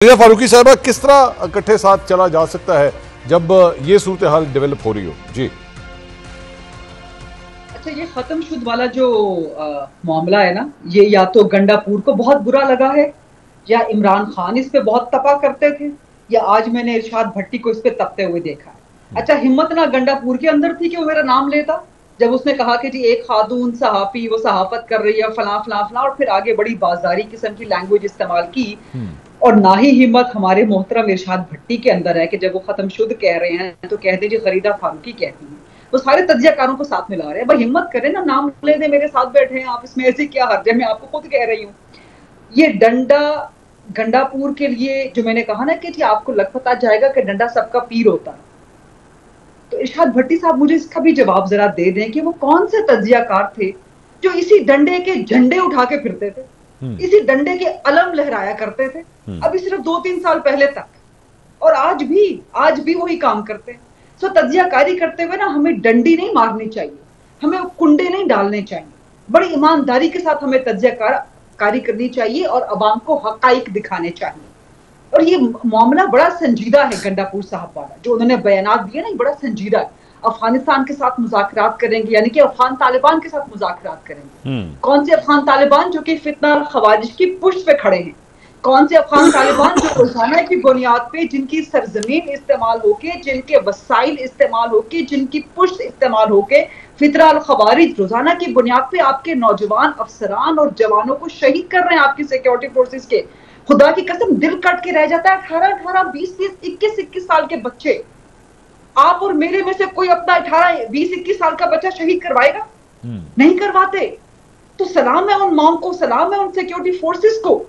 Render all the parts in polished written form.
फारूकी साहबा, किस तरह इकट्ठे साथ चला जा सकता है जब ये सूरत हाल डेवलप हो रही हो? जी अच्छा, ये खत्म वाला जो मामला है ना, ये या तो गंडापुर को बहुत बुरा लगा है, या इमरान खान इस पे बहुत तपा करते थे, या आज मैंने इरशाद भट्टी को इस पे तपते हुए देखा है। अच्छा, हिम्मत ना गंडापुर के अंदर थी कि वो मेरा नाम लेता जब उसने कहा कि जी एक खातून सहाफी वो सहाफत कर रही है फला फला फला, और फिर आगे बड़ी बाजारी किस्म की लैंग्वेज इस्तेमाल की। और ना ही हिम्मत हमारे मोहतरम इरशाद भट्टी के अंदर है कि जब वो खत्म कह रहे हैं तो कहते जी फरीदा फारूकी कहती है। वो सारे तज्जियाकारों को साथ मिला रहे हैं। भाई हिम्मत करें ना, नाम ले दे, मेरे साथ बैठे हैं आप, इसमें ऐसे क्या हर्ज है? मैं आपको खुद कह रही हूँ। ये डंडा गंडापुर के लिए जो मैंने कहा ना कि आपको लग पता जाएगा कि डंडा सबका पीर होता है, तो इरशाद भट्टी साहब मुझे इसका भी जवाब जरा दे दें कि वो कौन से तज्जियाकार थे जो इसी डंडे के झंडे उठा के फिरते थे, इसी डंडे के अलम लहराया करते थे अभी सिर्फ 2-3 साल पहले तक, और आज भी वही काम करते हैं। सो तज्जियाकारी करते हुए ना हमें डंडी नहीं मारनी चाहिए, हमें कुंडे नहीं डालने चाहिए, बड़ी ईमानदारी के साथ हमें तज्जियाकारी करनी चाहिए और अवाम को हकाइक दिखाने चाहिए। और ये मामला बड़ा संजीदा है, गंडापुर साहब वाला जो उन्होंने बयानात दिए ना, बड़ा संजीदा है। अफगानिस्तान के साथ मुज़ाकरात करेंगे, यानी कि अफगान तालिबान के साथ मुज़ाकरात करेंगे। कौन से अफगान तालिबान जो कि फितना और खवारिज की पुष्ट पे खड़े हैं, कौन से अफगान तालिबान जो रोजाना की बुनियाद पे जिनकी सरजमीन इस्तेमाल होके, जिनके वसाइल इस्तेमाल होके, जिनकी पुष्ट इस्तेमाल होके फितरा और खवारिज रोजाना की बुनियाद पे आपके नौजवान अफसरान और जवानों को शहीद कर रहे हैं, आपकी सिक्योरिटी फोर्सेस के। खुदा की कसम दिल कट के रह जाता है। 18-18, 20-20, 21-21 साल के बच्चे, आप और मेरे में से कोई अपना 18, 20, 21 साल का बच्चा शहीद करवाएगा? नहीं करवाते। तो सलाम है उन माओ को, सलाम है उन सिक्योरिटी फोर्सेस को।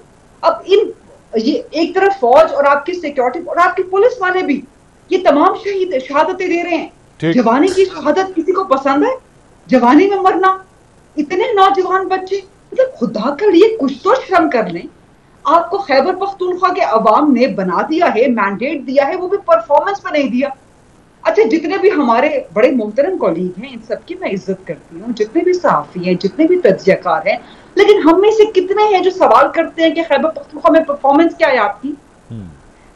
अब ये एक तरफ फौज और आपकी सिक्योरिटी और आपकी पुलिस वाले भी ये तमाम शहीद शहादतें दे रहे हैं। जवानी की शहादत किसी को पसंद है? जवानी में मरना, इतने नौजवान बच्चे, मतलब खुदा के लिए कुछ तो शर्म कर लें। आपको खैबर पख्तूनख्वा के अवाम ने बना दिया है, मैंडेट दिया है, वो भी परफॉर्मेंस में नहीं दिया। अच्छा, जितने भी हमारे बड़े मोहतरम कॉलीग हैं, इन सबकी मैं इज्जत करती हूँ, जितने भी सहाफी हैं, जितने भी तज्जियाकार हैं, लेकिन हम में से कितने हैं जो सवाल करते हैं कि खैबर पख्तूनख्वा में परफॉर्मेंस क्या है आपकी?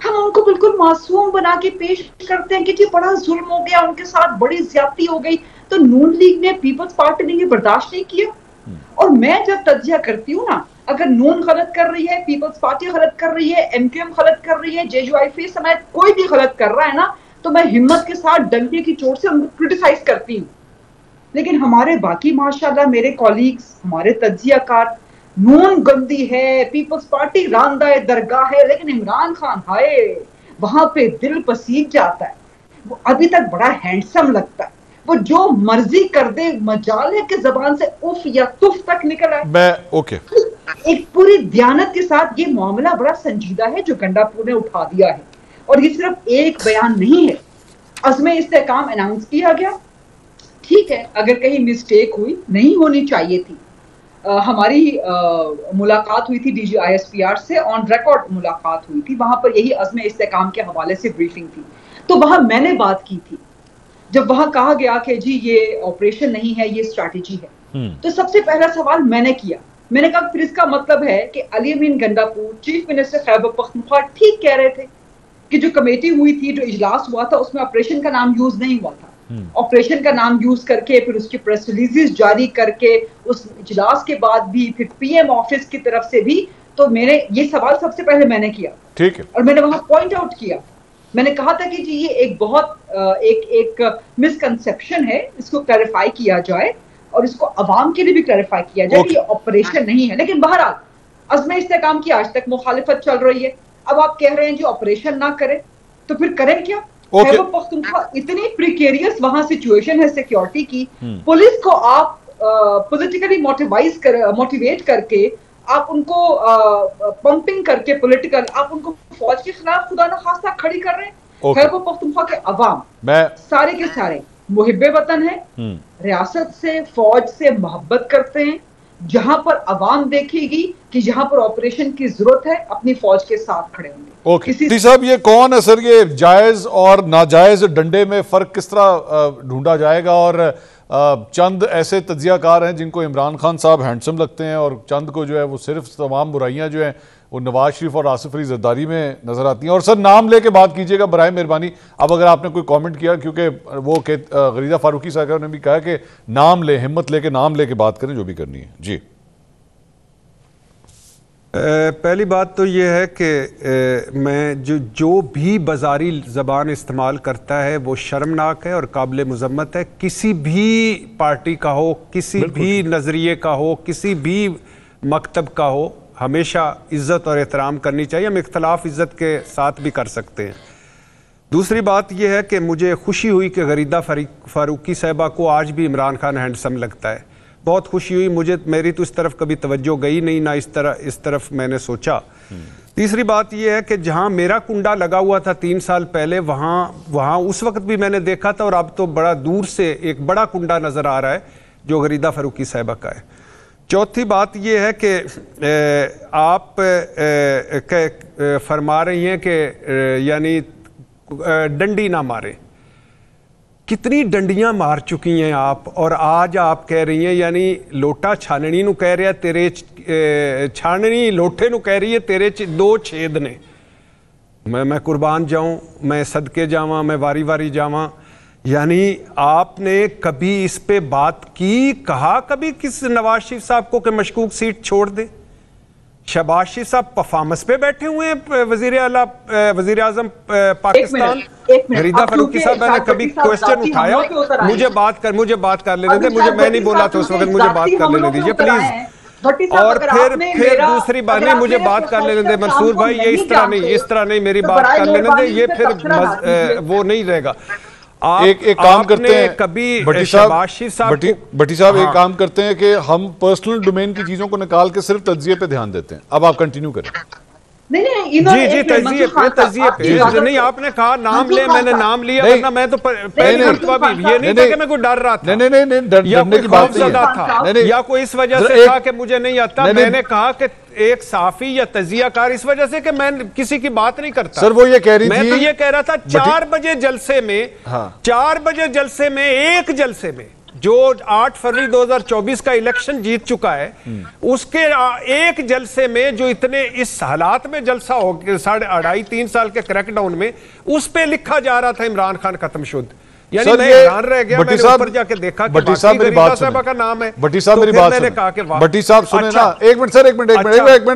हम उनको बिल्कुल मासूम बना के पेश करते हैं कि जी बड़ा जुल्म हो गया, उनके साथ बड़ी ज्यादती हो गई। तो नून लीग ने, पीपल्स पार्टी ने ये बर्दाश्त नहीं किया। और मैं जब तज्जिया करती हूँ ना, अगर नून गलत कर रही है, पीपल्स पार्टी गलत कर रही है, एमक्यूएम गलत कर रही है, जेयूआईफी समेत कोई भी गलत कर रहा है ना, तो मैं हिम्मत के साथ डंडे की चोट से उनको क्रिटिसाइज करती हूँ। लेकिन हमारे बाकी माशाल्लाह मेरे कॉलीग्स, हमारे तज्जियाकार, नून गंदी है, पीपल्स पार्टी रांदा दरगाह है, लेकिन इमरान खान हाय वहां पे दिल पसीज जाता है। वो अभी तक बड़ा हैंडसम लगता है, वो जो मर्जी कर दे, मजाल है कि जबान से उफ या तुफ तक निकल आए। मैं ओके, एक पूरी दयानत के साथ ये मामला बड़ा संजीदा है जो गंडापुर ने उठा दिया है। और ये सिर्फ एक बयान नहीं है, अज़्म इस्तेकाम अनाउंस किया गया, ठीक है, अगर कहीं मिस्टेक हुई, नहीं होनी चाहिए थी। हमारी मुलाकात हुई थी डीजी ISPR से, ऑन रिकॉर्ड मुलाकात हुई थी, वहां पर यही अज़्म इस्तेकाम के हवाले से ब्रीफिंग थी। तो वहां मैंने बात की थी, जब वहां कहा गया कि जी ये ऑपरेशन नहीं है, ये स्ट्रैटेजी है, तो सबसे पहला सवाल मैंने किया, मैंने कहा फिर इसका मतलब है कि अली अमीन गंडापुर, चीफ मिनिस्टर खैबर पख्तूनख्वा, ठीक कह रहे थे कि जो कमेटी हुई थी, जो इजलास हुआ था, उसमें ऑपरेशन का नाम यूज नहीं हुआ था। ऑपरेशन का नाम यूज करके फिर उसकी प्रेस रिलीजेस जारी करके उस इजलास के बाद भी फिर PM ऑफिस की तरफ से भी, तो मैंने ये सवाल सबसे पहले मैंने किया, ठीक है, और मैंने वहां पॉइंट आउट किया, मैंने कहा था कि जी ये एक बहुत एक मिसकंसेप्शन है, इसको क्लैरिफाई किया जाए और इसको अवाम के लिए भी क्लैरिफाई किया जाए कि ये ऑपरेशन नहीं है। लेकिन बहरहाल अज़्म इस्तेकाम की आज तक मुखालिफत चल रही है। अब आप कह रहे हैं जी ऑपरेशन ना करें, तो फिर करें क्या? खैबर पख्तूनख्वा इतनी प्रिकेरियस वहां सिचुएशन है सिक्योरिटी की, पुलिस को आप पॉलिटिकली मोटिवेट करके, आप उनको पंपिंग करके पॉलिटिकल, आप उनको फौज के खिलाफ खुदा न खास्ता खड़ी कर रहे हैं। खैबर पख्तूनख्वा के अवाम सारे के सारे मुहिब्बे वतन है, रियासत से, फौज से मोहब्बत करते हैं। जहां पर अवाम देखेगी कि जहां पर ऑपरेशन की जरूरत है, अपनी फौज के साथ खड़े होंगे। ओके साहब, ये कौन है सर, ये जायज और नाजायज डंडे में फर्क किस तरह ढूंढा जाएगा? और चंद ऐसे तज्जियाकार हैं जिनको इमरान खान साहब हैंडसम लगते हैं, और चंद को जो है वो सिर्फ तमाम बुराइयां जो हैं वो नवाज शरीफ और आसिफ अली जरदारी में नजर आती हैं। और सर नाम लेके बात कीजिएगा बराए मेहरबानी। अब अगर आपने कोई कमेंट किया, क्योंकि वो गरीदा फारूकी साहब ने भी कहा कि नाम ले, हिम्मत लेके नाम लेके बात करें जो भी करनी है। जी, पहली बात तो ये है कि मैं जो भी बाजारी ज़बान इस्तेमाल करता है वो शर्मनाक है और काबिल मुज़म्मत है। किसी भी पार्टी का हो, किसी भी नज़रिए का हो, किसी भी मकतब का हो, हमेशा इज़्ज़त और एहतराम करनी चाहिए। हम इख्तलाफ इज़्ज़त के साथ भी कर सकते हैं। दूसरी बात यह है कि मुझे खुशी हुई कि गरीदा फारूकी साहिबा को आज भी इमरान खान हैंडसम लगता है। बहुत खुशी हुई मुझे। मेरी तो इस तरफ कभी तवज्जो गई नहीं, ना इस तरफ मैंने सोचा। तीसरी बात यह है कि जहां मेरा कुंडा लगा हुआ था 3 साल पहले, वहां उस वक्त भी मैंने देखा था, और अब तो बड़ा दूर से एक बड़ा कुंडा नजर आ रहा है जो गरीदा फारूकी साहिबा का है। चौथी बात यह है कि आप फरमा रही हैं कि यानी डंडी ना मारे। कितनी डंडियां मार चुकी हैं आप, और आज आप कह रही हैं, यानी लोटा छाननी नू कह रहा तेरे छाननी लोटे नू कह रही है तेरे 2 छेद ने। मैं कुर्बान जाऊं, मैं सदके जावां, मैं वारी वारी जावां। यानी आपने कभी इस पे बात की, कहा कभी किस नवाज शरीफ साहब को कि मशकूक सीट छोड़ दे? शहबाज शरीफ साहब परफॉर्मेंस पे बैठे हुए हैं, वजीर आजम पाकिस्तान। गरीदा फारूकी साहब, मैंने कभी क्वेश्चन उठाया? मुझे बात कर लेने दे, मैं नहीं बोला था उस वक्त, मुझे बात कर लेने दीजिए प्लीज। और फिर दूसरी बात, नहीं मुझे बात कर लेने दे मंसूर भाई, ये इस तरह नहीं मेरी बात कर लेने दे, ये फिर वो नहीं रहेगा। एक काम करते हैं कभी भट्टी साहब एक काम करते हैं कि हम पर्सनल डोमेन की चीजों को निकाल के सिर्फ तज्जिए पे ध्यान देते हैं। अब आप कंटिन्यू करें। नहीं तज्जिए पे नहीं, आपने कहा नाम ले, मैंने नाम लिया, वरना मैं तो पहली मर्तबा भी ये नहीं था कि मैं कोई डर रहा था, नहीं डरने की बात नहीं था, या कोई इस वजह से था कि मुझे नहीं आता। मैंने कहा कि एक साफी या तजियाकार इस वजह से कि मैं किसी की बात नहीं करता। सर वो ये कह रही थी, मैं तो ये कह रहा था 4 बजे जलसे में, 4 बजे जलसे में, एक जलसे में जो 8 फरवरी 2024 का इलेक्शन जीत चुका है, उसके एक जलसे में जो इतने इस हालात में जलसा हो 2.5-3 साल के क्रैकडाउन में, उस पे लिखा जा रहा था इमरान खान खत्मशुद। यानी मैं हैरान रह गया, मैंने ऊपर जाके देखा कि भट्टी साहब मेरी बात सुने, का नाम है भट्टी साहब मेरी बात सुने, भट्टी साहब सुने ना, एक मिनट सर, एक मिनट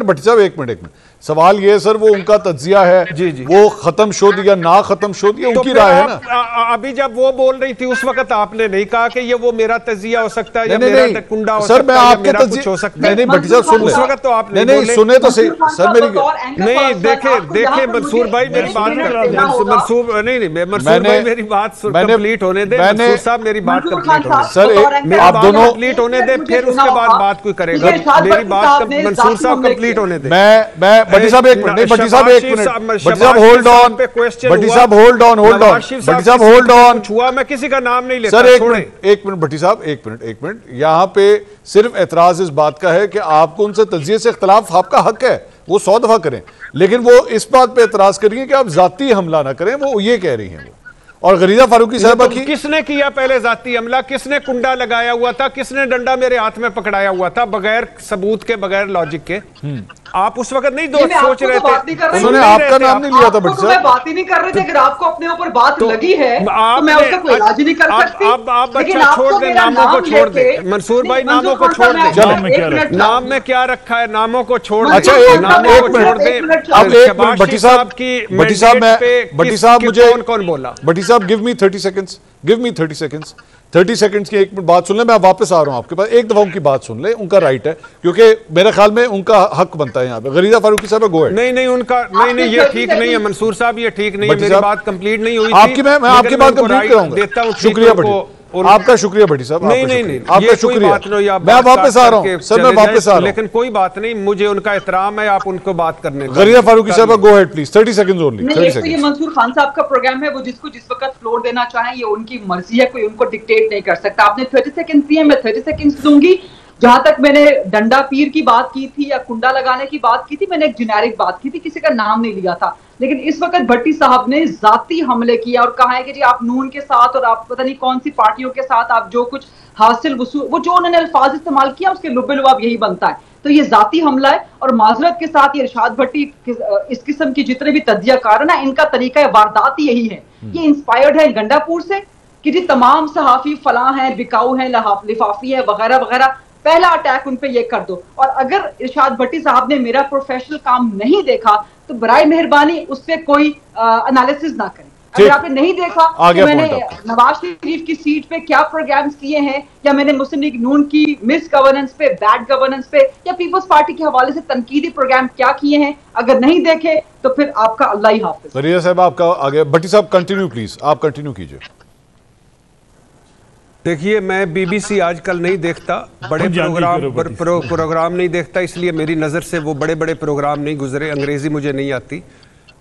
भट्टी साहब, एक मिनट। सवाल ये सर, वो उनका तज्जिया है, वो खत्म शुद या ना खत्म शुद, ये उनकी राय है ना। अभी जब वो बोल रही थी उस वक्त आपने नहीं कहा कि ये वो मेरा तज्जिया हो सकता है या मेरा कुंडा हो सकता है, मेरा कुछ हो सकता है। नहीं भट्टी साहब सुन ले, उस वक्त तो आपने नहीं सुने तो सही सर मेरी नहीं। देखे मंसूर भाई मेरी बात, मंसूर भाई मेरी बात कंप्लीट होने दे, मंसूर साहब मेरी बात कंप्लीट होने दे सर, आप दोनों कंप्लीट होने दे, फिर उसके बाद बात कोई करेगा। मेरी बात मंसूर साहब कंप्लीट होने दे। मैं भट्टी साहब एक मिनट, नहीं भट्टी साहब एक मिनट, भट्टी साहब होल्ड ऑन, भट्टी साहब होल्ड ऑन, भट्टी साहब होल्ड ऑन। छुआ, मैं किसी का नाम नहीं लेता सर, एक मिनट भट्टी साहब, एक मिनट। यहाँ पे सिर्फ एतराज इस बात का है कि आपको उनसे तज्जिए से इख्तलाफ, आपका हक है, वो 100 दफा करें, लेकिन वो इस बात पे एतराज करेंगे कि आप जाती हमला ना करें, वो ये कह रही हैं वो। और गरीदा फारूकी साहबा की किसने किया पहले जाती हमला? किसने कुंडा लगाया हुआ था? किसने डंडा मेरे हाथ में पकड़ाया हुआ था बगैर सबूत के, बगैर लॉजिक के? आप उस वक्त नहीं सोच रहे थे, उन्होंने आपका नाम नहीं लिया था भट्टी साहब, बात ही नहीं कर रहे थे। अगर आपको अपने ऊपर बात लगी है तो मैं उसका कोई इलाज नहीं कर सकती। आप बच्चा छोड़ दे, नामों को छोड़ दे मंसूर भाई, नामों को छोड़ दे। नाम में क्या रखा है? नामों को छोड़ दे। अच्छा नामों को छोड़ दे। अब एक मिनट भट्टी साहब की, भट्टी साहब मुझे कौन बोला? भट्टी साहब give me 30 seconds, give me 30 seconds, 30 seconds की एक मिनट बात सुन ले, मैं वापस आ रहा हूं आपके पास। एक दफा उनकी बात सुन ले, उनका राइट है, क्योंकि मेरे ख्याल में उनका हक बनता है यहाँ पे। गरीदा फारूकी साहब गो है। नहीं उनका नहीं, ये ठीक नहीं है मंसूर साहब, ये ठीक नहीं है, मेरी बात कंप्लीट नहीं हुई थी। आपकी मैं आपकी बात कंप्लीट कराऊंगा। शुक्रिया भट्टी, आपका शुक्रिया भट्टी साहब, नहीं आपका शुक्रिया। मैं वापस आ रहा हूं सर, मैं वापस आ रहा हूं, लेकिन कोई बात नहीं, मुझे उनका एहतराम है, आप उनको बात करने। गरीदा फारूकी साहब गो हेड प्लीज, 30 सेकंड्स ओनली। ये मंसूर खान साहब का प्रोग्राम है, वो जिसको जिस वक्त फ्लोर देना चाहें, ये उनकी मर्जी है, कोई उनको डिक्टेट नहीं कर सकता। आपने 30 सेकंड दिए, मैं 30 सेकंड दूंगी। जहां तक मैंने डंडा पीर की बात की थी या कुंडा लगाने की बात की थी, मैंने एक जेनेरिक बात की थी, किसी का नाम नहीं लिया था। लेकिन इस वक्त भट्टी साहब ने जाती हमले किया और कहा है कि जी आप नून के साथ और आप पता नहीं कौन सी पार्टियों के साथ आप जो कुछ हासिल वसूल, वो जो उन्होंने अल्फाज इस्तेमाल किया उसके लुब्बे लुबाब यही बनता है। तो ये जाती हमला है। और माजरत के साथ ये इरशाद भट्टी इस किस्म की जितने भी तज्जियाकार है ना, इनका तरीका वारदात यही है। ये इंस्पायर्ड है गंडापुर से कि जी तमाम सहाफी फलां हैं, बिकाऊ हैं, लिफाफी है वगैरह वगैरह, पहला अटैक उन पे ये कर दो। और अगर इरशाद भट्टी साहब ने मेरा प्रोफेशनल काम नहीं देखा तो बराए मेहरबानी उस पर कोई एनालिसिस ना करें। अगर आपने नहीं देखा तो मैंने नवाज शरीफ की सीट पे क्या प्रोग्राम्स किए हैं, या मैंने मुस्लिम लीग नून की मिस गवर्नेंस पे, बैड गवर्नेंस पे, या पीपल्स पार्टी के हवाले से तनकीदी प्रोग्राम क्या किए हैं, अगर नहीं देखे तो फिर आपका अल्लाह ही हाफिज। रिया साहब आपका आगे, भट्टी साहब कंटिन्यू प्लीज, आप कंटिन्यू कीजिए। देखिए, मैं बीबीसी आजकल नहीं देखता, बड़े प्रोग्राम नहीं देखता, इसलिए मेरी नज़र से वो बड़े बड़े प्रोग्राम नहीं गुजरे, अंग्रेज़ी मुझे नहीं आती।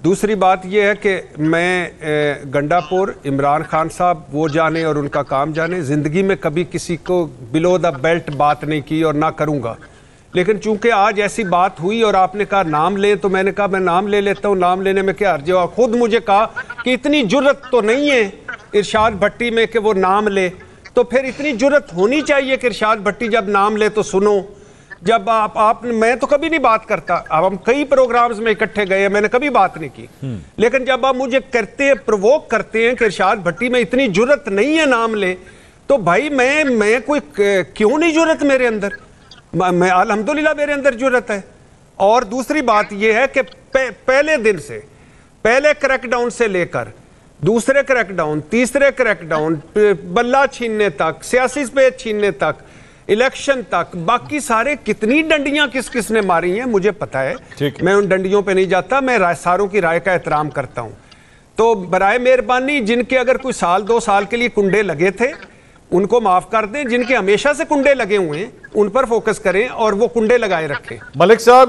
दूसरी बात यह है कि मैं गंडापुर, इमरान खान साहब वो जाने और उनका काम जाने, ज़िंदगी में कभी किसी को बिलो द बेल्ट बात नहीं की और ना करूँगा। लेकिन चूंकि आज ऐसी बात हुई और आपने कहा नाम लें, तो मैंने कहा मैं नाम ले लेता हूँ, नाम लेने में क्या हर्ज है। खुद मुझे कहा कि इतनी जुर्रत तो नहीं है इरशाद भट्टी में कि वो नाम ले, तो फिर इतनी जुर्रत होनी चाहिए कि इरशाद भट्टी जब नाम ले तो सुनो। जब आप मैं तो कभी नहीं बात करता, अब हम कई प्रोग्राम्स में इकट्ठे गए हैं, मैंने कभी बात नहीं की, लेकिन जब आप मुझे करते हैं, प्रोवोक करते हैं कि इरशाद भट्टी में इतनी जुर्रत नहीं है नाम ले, तो भाई मैं कोई क्यों नहीं जुर्रत मेरे अंदर, मैं अल्हम्दुलिल्लाह मेरे अंदर जुर्रत है। और दूसरी बात यह है कि पहले दिन से, पहले क्रैकडाउन से लेकर दूसरे क्रैकडाउन, तीसरे क्रैकडाउन, बल्ला छीनने तक, सियासी स्पेस छीनने तक, इलेक्शन तक, बाकी सारे कितनी डंडियां किस किस ने मारी हैं मुझे पता है। मैं उन डंडियों पे नहीं जाता, मैं सारों की राय का एहतराम करता हूं। तो बराए मेहरबानी जिनके अगर कोई साल 2 साल के लिए कुंडे लगे थे उनको माफ कर दें, जिनके हमेशा से कुंडे लगे हुए हैं उन पर फोकस करें और वो कुंडे लगाए रखें। मलिक साहब